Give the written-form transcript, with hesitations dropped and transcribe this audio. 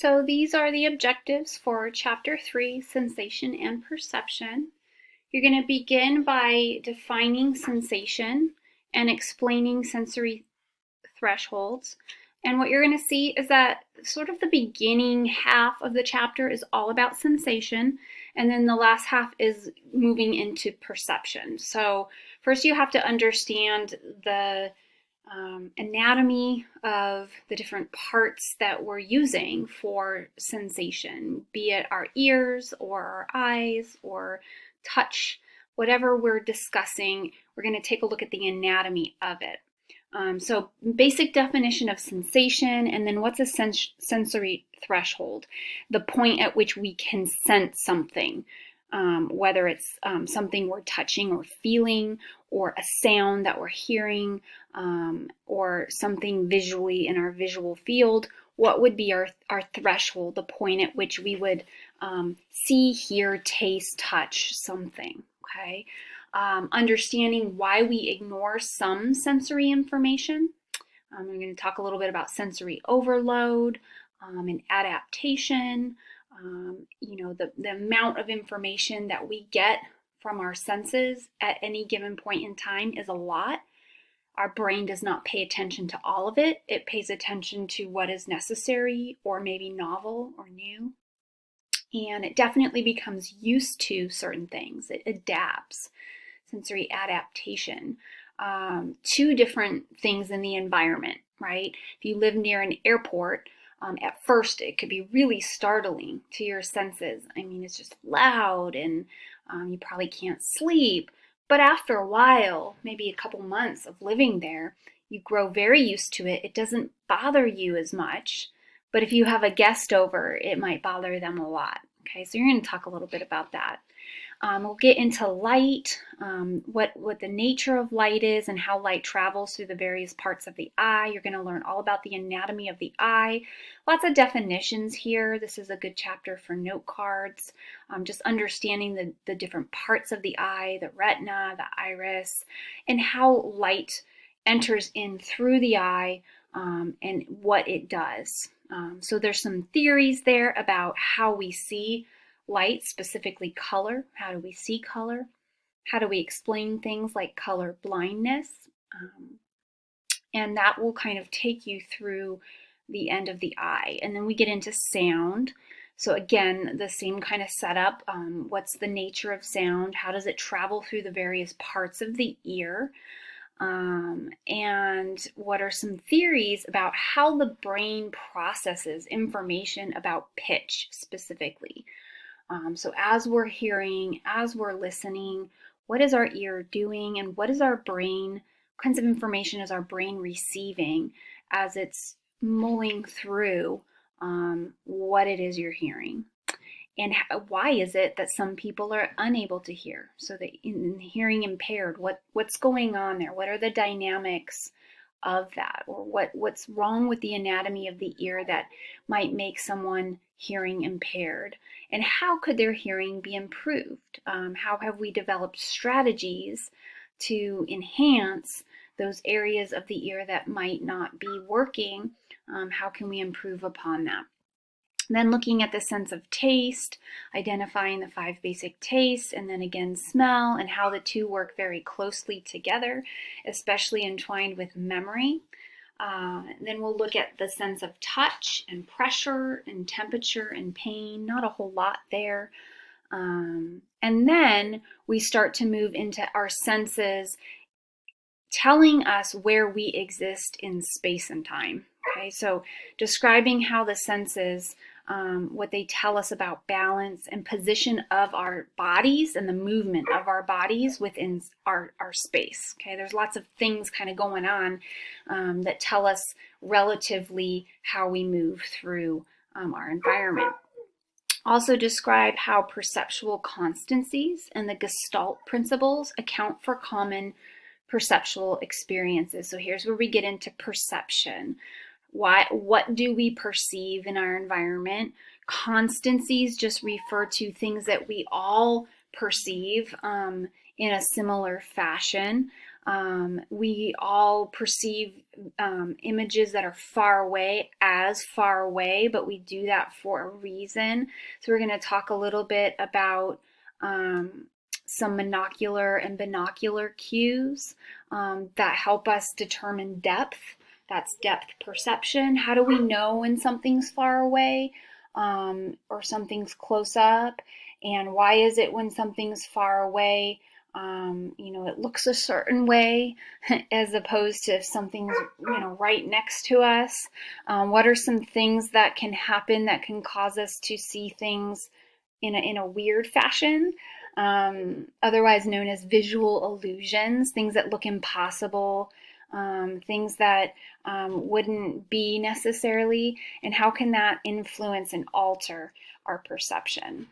So these are the objectives for Chapter 3, Sensation and Perception. You're going to begin by defining sensation and explaining sensory thresholds. And what you're going to see is that sort of the beginning half of the chapter is all about sensation, and then the last half is moving into perception. So first you have to understand the anatomy of the different parts that we're using for sensation, be it our ears or our eyes or touch, whatever we're discussing, we're going to take a look at the anatomy of it. So basic definition of sensation, and then what's a sensory threshold, the point at which we can sense something, whether it's something we're touching or feeling, or a sound that we're hearing, or something visually in our visual field. What would be our threshold, the point at which we would see, hear, taste, touch something, okay? Understanding why we ignore some sensory information. I'm going to talk a little bit about sensory overload and adaptation. The amount of information that we get from our senses at any given point in time is a lot. Our brain does not pay attention to all of it. It pays attention to what is necessary or maybe novel or new. And it definitely becomes used to certain things. It adapts. Sensory adaptation to different things in the environment, right? If you live near an airport, at first it could be really startling to your senses. I mean, it's just loud and you probably can't sleep. But after a while, maybe a couple months of living there, you grow very used to it. It doesn't bother you as much. But if you have a guest over, it might bother them a lot. Okay, so you're going to talk a little bit about that. We'll get into light, what the nature of light is and how light travels through the various parts of the eye. You're going to learn all about the anatomy of the eye. Lots of definitions here. This is a good chapter for note cards. Just understanding the different parts of the eye, the retina, the iris, and how light enters in through the eye and what it does. So there's some theories there about how we see light, specifically color. How do we see color? How do we explain things like color blindness? And that will kind of take you through the end of the eye. And then we get into sound. So again, the same kind of setup. What's the nature of sound? How does it travel through the various parts of the ear? And what are some theories about how the brain processes information about pitch specifically? So as we're hearing, as we're listening, what is our ear doing and what is our brain, what kinds of information is our brain receiving as it's mulling through what it is you're hearing? And why is it that some people are unable to hear? So in hearing impaired, what's going on there? What are the dynamics of that? Or what's wrong with the anatomy of the ear that might make someone hearing impaired? And how could their hearing be improved? How have we developed strategies to enhance those areas of the ear that might not be working? How can we improve upon that? Then looking at the sense of taste, identifying the 5 basic tastes, and then again smell, and how the two work very closely together, especially entwined with memory. Then we'll look at the sense of touch and pressure and temperature and pain, not a whole lot there. And then we start to move into our senses telling us where we exist in space and time. Okay, so describing how the senses, what they tell us about balance and position of our bodies and the movement of our bodies within our space. Okay, there's lots of things kind of going on that tell us relatively how we move through our environment. Also describe how perceptual constancies and the Gestalt principles account for common perceptual experiences. So here's where we get into perception. What do we perceive in our environment? Constancies just refer to things that we all perceive in a similar fashion. We all perceive images that are far away as far away, but we do that for a reason. So we're going to talk a little bit about some monocular and binocular cues that help us determine depth. That's depth perception. How do we know when something's far away or something's close up? And why is it when something's far away, it looks a certain way as opposed to if something's, right next to us? What are some things that can happen that can cause us to see things in a weird fashion? Otherwise known as visual illusions, things that look impossible, things that wouldn't be necessarily, and how can that influence and alter our perception?